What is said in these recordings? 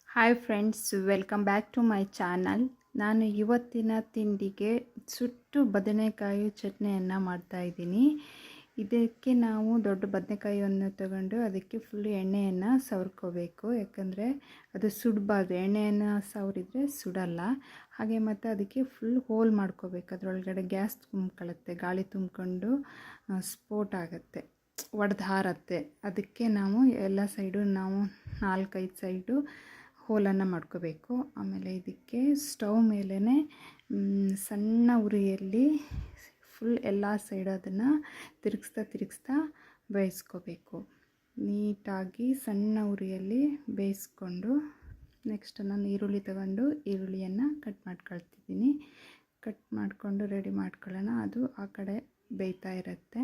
Hi friends, welcome back to my channel. ನಾನು ಇವತ್ತಿನ ತಿಂಡಿಗೆ ಸುಟ್ಟು ಬದನೆಕಾಯಿ ಚಟ್ನಿಯನ್ನು ಮಾಡ್ತಾಯಿದ್ದೀನಿ. ಇದಕ್ಕೆ ನಾವು ದೊಡ್ಡ ಬದನೆಕಾಯಿಯನ್ನು ತಗೊಂಡು ಅದಕ್ಕೆ ಫುಲ್ ಎಣ್ಣೆಯನ್ನು ಸವರ್ಕೋಬೇಕು. ಯಾಕಂದರೆ ಅದು ಸುಡಬಾರ್ದು, ಎಣ್ಣೆಯನ್ನು ಸವರಿದರೆ ಸುಡಲ್ಲ. ಹಾಗೆ ಮತ್ತು ಅದಕ್ಕೆ ಫುಲ್ ಹೋಲ್ ಮಾಡ್ಕೋಬೇಕು. ಅದರೊಳಗಡೆ ಗ್ಯಾಸ್ ತುಂಬ್ಕೊಳ್ಳುತ್ತೆ, ಗಾಳಿ ತುಂಬಿಕೊಂಡು ಸ್ಫೋಟ ಆಗುತ್ತೆ, ಒಡೆದು ಹಾರತ್ತೆ. ಅದಕ್ಕೆ ನಾವು ಎಲ್ಲ ಸೈಡು 4-5 ಸೈಡು ಹೋಲನ್ನು ಮಾಡ್ಕೋಬೇಕು. ಆಮೇಲೆ ಇದಕ್ಕೆ ಸ್ಟವ್ ಮೇಲೇ ಸಣ್ಣ ಉರಿಯಲ್ಲಿ ಫುಲ್ ಎಲ್ಲ ಸೈಡ್ ಅದನ್ನು ತಿರುಗಿಸ್ತಾ ಬೇಯಿಸ್ಕೋಬೇಕು. ನೀಟಾಗಿ ಸಣ್ಣ ಉರಿಯಲ್ಲಿ ಬೇಯಿಸ್ಕೊಂಡು ನೆಕ್ಸ್ಟ್ ನಾನು ಈರುಳ್ಳಿ ತಗೊಂಡು ಈರುಳ್ಳಿಯನ್ನು ಕಟ್ ಮಾಡ್ಕೊಳ್ತಿದ್ದೀನಿ. ಕಟ್ ಮಾಡಿಕೊಂಡು ರೆಡಿ ಮಾಡ್ಕೊಳ್ಳೋಣ. ಅದು ಆ ಕಡೆ ಬೇಯ್ತಾ ಇರುತ್ತೆ.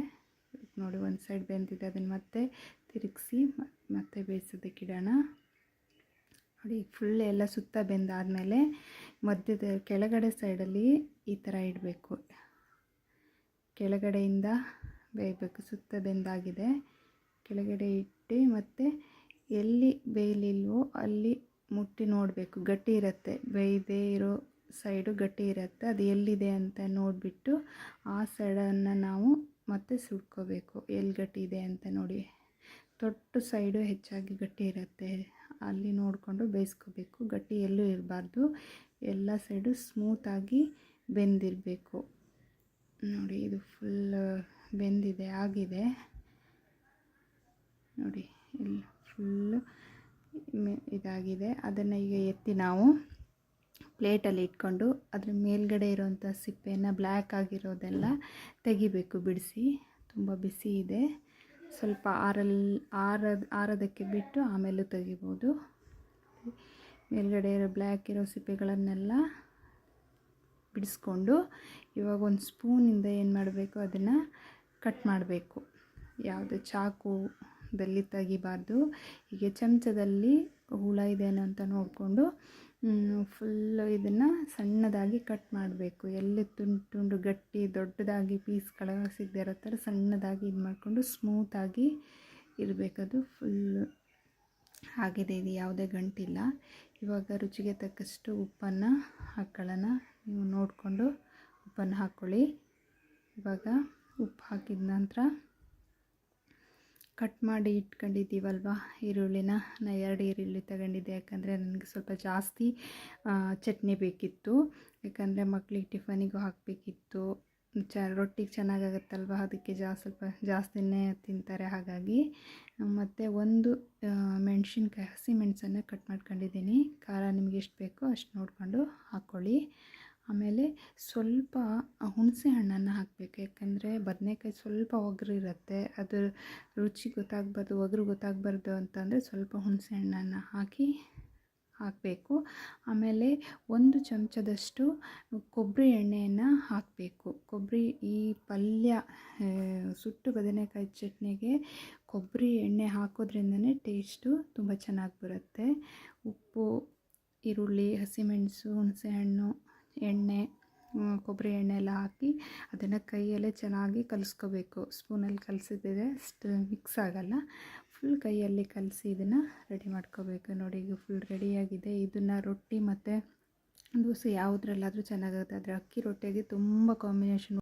ನೋಡಿ, ಒಂದು ಸೈಡ್ ಬೆಂದಿದೆ, ಅದನ್ನು ಮತ್ತೆ ತಿರುಗಿಸಿ ಮತ್ತೆ ಬೇಯಿಸೋದಕ್ಕೆ ಇಡೋಣ. ನೋಡಿ, ಫುಲ್ ಎಲ್ಲ ಸುತ್ತ ಬೆಂದಾದಮೇಲೆ ಮಧ್ಯದ ಕೆಳಗಡೆ ಸೈಡಲ್ಲಿ ಈ ಥರ ಇಡಬೇಕು. ಕೆಳಗಡೆಯಿಂದ ಬೇಯಬೇಕು. ಸುತ್ತ ಬೆಂದಾಗಿದೆ, ಕೆಳಗಡೆ ಇಟ್ಟು ಮತ್ತು ಎಲ್ಲಿ ಬೇಯಲಿಲ್ವೋ ಅಲ್ಲಿ ಮುಟ್ಟಿ ನೋಡಬೇಕು. ಗಟ್ಟಿ ಇರುತ್ತೆ, ಬೇಯದೇ ಇರೋ ಸೈಡು ಗಟ್ಟಿ ಇರುತ್ತೆ. ಅದು ಎಲ್ಲಿದೆ ಅಂತ ನೋಡಿಬಿಟ್ಟು ಆ ಸೈಡನ್ನು ನಾವು ಮತ್ತೆ ಸುಡ್ಕೋಬೇಕು. ಎಲ್ಲಿ ಗಟ್ಟಿ ಇದೆ ಅಂತ ನೋಡಿ. ತೊಟ್ಟು ಸೈಡು ಹೆಚ್ಚಾಗಿ ಗಟ್ಟಿ ಇರುತ್ತೆ, ಅಲ್ಲಿ ನೋಡಿಕೊಂಡು ಬೇಯಿಸ್ಕೋಬೇಕು. ಗಟ್ಟಿ ಎಲ್ಲೂ ಇರಬಾರ್ದು, ಎಲ್ಲ ಸೈಡು ಸ್ಮೂತಾಗಿ ಬೆಂದಿರಬೇಕು. ನೋಡಿ, ಇದು ಫುಲ್ ಬೆಂದಿದೆ, ಆಗಿದೆ ನೋಡಿ, ಎಲ್ಲ ಫುಲ್ಲು ಇದಾಗಿದೆ. ಅದನ್ನು ಈಗ ಎತ್ತಿ ನಾವು ಪ್ಲೇಟಲ್ಲಿ ಇಟ್ಕೊಂಡು ಅದ್ರ ಮೇಲ್ಗಡೆ ಇರೋವಂಥ ಸಿಪ್ಪೆಯನ್ನು ಬ್ಲ್ಯಾಕ್ ಆಗಿರೋದೆಲ್ಲ ತೆಗಿಬೇಕು, ಬಿಡಿಸಿ. ತುಂಬ ಬಿಸಿ ಇದೆ, ಸ್ವಲ್ಪ ಆರೋದಕ್ಕೆ ಬಿಟ್ಟು ಆಮೇಲೆ ತೆಗಿಬೋದು. ಮೇಲ್ಗಡೆ ಇರೋ ಬ್ಲ್ಯಾಕ್ ಇರೋ ಸಿಪ್ಪೆಗಳನ್ನೆಲ್ಲ ಬಿಡಿಸ್ಕೊಂಡು ಇವಾಗ ಒಂದು ಸ್ಪೂನಿಂದ ಏನು ಮಾಡಬೇಕು, ಅದನ್ನು ಕಟ್ ಮಾಡಬೇಕು. ಯಾವುದೇ ಚಾಕುದಲ್ಲಿ ತೆಗಿಬಾರ್ದು. ಹೀಗೆ ಚಮಚದಲ್ಲಿ ಹುಳ ಇದೆಯೋ ಅಂತ ನೋಡಿಕೊಂಡು ಫುಲ್ಲು ಇದನ್ನು ಸಣ್ಣದಾಗಿ ಕಟ್ ಮಾಡಬೇಕು. ಎಲ್ಲಿ ತುಂಡು ಗಟ್ಟಿ ದೊಡ್ಡದಾಗಿ ಪೀಸ್ಗಳ ಸಿಗದೆ ಇರೋ ಥರ ಸಣ್ಣದಾಗಿ ಇದು ಮಾಡಿಕೊಂಡು ಸ್ಮೂತಾಗಿ ಇರಬೇಕದು. ಫುಲ್ಲು ಆಗಿದೆ, ಇದು ಯಾವುದೇ ಗಂಟಿಲ್ಲ. ಇವಾಗ ರುಚಿಗೆ ತಕ್ಕಷ್ಟು ಉಪ್ಪನ್ನು ಹಾಕ್ಕೊಳ್ಳೋಣ. ನೀವು ನೋಡಿಕೊಂಡು ಉಪ್ಪನ್ನು ಹಾಕ್ಕೊಳ್ಳಿ. ಇವಾಗ ಉಪ್ಪು ಹಾಕಿದ ನಂತರ ಕಟ್ ಮಾಡಿ ಇಟ್ಕೊಂಡಿದ್ದೀವಲ್ವ ಈರುಳ್ಳಿನ, ನಾನು 2 ಈರುಳ್ಳಿ ತಗೊಂಡಿದ್ದೆ. ಯಾಕಂದರೆ ನನಗೆ ಸ್ವಲ್ಪ ಜಾಸ್ತಿ ಚಟ್ನಿ ಬೇಕಿತ್ತು. ಯಾಕಂದರೆ ಮಕ್ಕಳಿಗೆ ಟಿಫನಿಗೂ ಹಾಕಬೇಕಿತ್ತು, ರೊಟ್ಟಿಗೆ ಚೆನ್ನಾಗಾಗತ್ತಲ್ವ, ಅದಕ್ಕೆ ಸ್ವಲ್ಪ ಜಾಸ್ತಿನೇ ತಿಂತಾರೆ. ಹಾಗಾಗಿ ಮತ್ತು 1 ಮೆಣಸಿನ್ಕಾಯಿ, ಹಸಿ ಮೆಣಸನ್ನು ಕಟ್ ಮಾಡ್ಕೊಂಡಿದ್ದೀನಿ. ಖಾರ ನಿಮಗೆ ಎಷ್ಟು ಬೇಕೋ ಅಷ್ಟು ನೋಡಿಕೊಂಡು ಹಾಕ್ಕೊಳ್ಳಿ. ಆಮೇಲೆ ಸ್ವಲ್ಪ ಹುಣಸೆ ಹಣ್ಣನ್ನು ಹಾಕಬೇಕು. ಯಾಕಂದರೆ ಬದನೆಕಾಯಿ ಸ್ವಲ್ಪ ಒಗರು ಇರುತ್ತೆ, ಅದು ರುಚಿ ಗೊತ್ತಾಗಬಾರ್ದು, ಒಗರು ಗೊತ್ತಾಗಬಾರ್ದು ಅಂತಂದರೆ ಸ್ವಲ್ಪ ಹುಣಸೆ ಹಣ್ಣನ್ನು ಹಾಕಬೇಕು. ಆಮೇಲೆ 1 ಚಮಚದಷ್ಟು ಕೊಬ್ಬರಿ ಎಣ್ಣೆಯನ್ನು ಹಾಕಬೇಕು. ಈ ಪಲ್ಯ ಸುಟ್ಟು ಬದನೆಕಾಯಿ ಚಟ್ನಿಗೆ ಕೊಬ್ಬರಿ ಎಣ್ಣೆ ಹಾಕೋದ್ರಿಂದನೇ ಟೇಸ್ಟು ತುಂಬ ಚೆನ್ನಾಗಿ ಬರುತ್ತೆ. ಉಪ್ಪು, ಈರುಳ್ಳಿ, ಹಸಿಮೆಣಸು, ಹುಣಸೆಹಣ್ಣು, ಎಣ್ಣೆ, ಕೊಬ್ಬರಿ ಎಣ್ಣೆ ಎಲ್ಲ ಹಾಕಿ ಅದನ್ನು ಕೈಯಲ್ಲೇ ಚೆನ್ನಾಗಿ ಕಲಿಸ್ಕೋಬೇಕು. ಸ್ಪೂನಲ್ಲಿ ಕಲಿಸಿದ್ರೆ ಅಷ್ಟು ಮಿಕ್ಸ್ ಆಗೋಲ್ಲ. ಫುಲ್ ಕೈಯಲ್ಲಿ ಕಲಸಿ ಇದನ್ನು ರೆಡಿ ಮಾಡ್ಕೋಬೇಕು. ನೋಡಿ, ಈಗ ಫುಲ್ ರೆಡಿಯಾಗಿದೆ. ಇದನ್ನು ರೊಟ್ಟಿ ಮತ್ತು ದೋಸೆ ಯಾವುದ್ರಲ್ಲಾದರೂ ಚೆನ್ನಾಗಾಗುತ್ತೆ. ಆದರೆ ಅಕ್ಕಿ ರೊಟ್ಟಿಗೆ ತುಂಬ ಕಾಂಬಿನೇಷನ್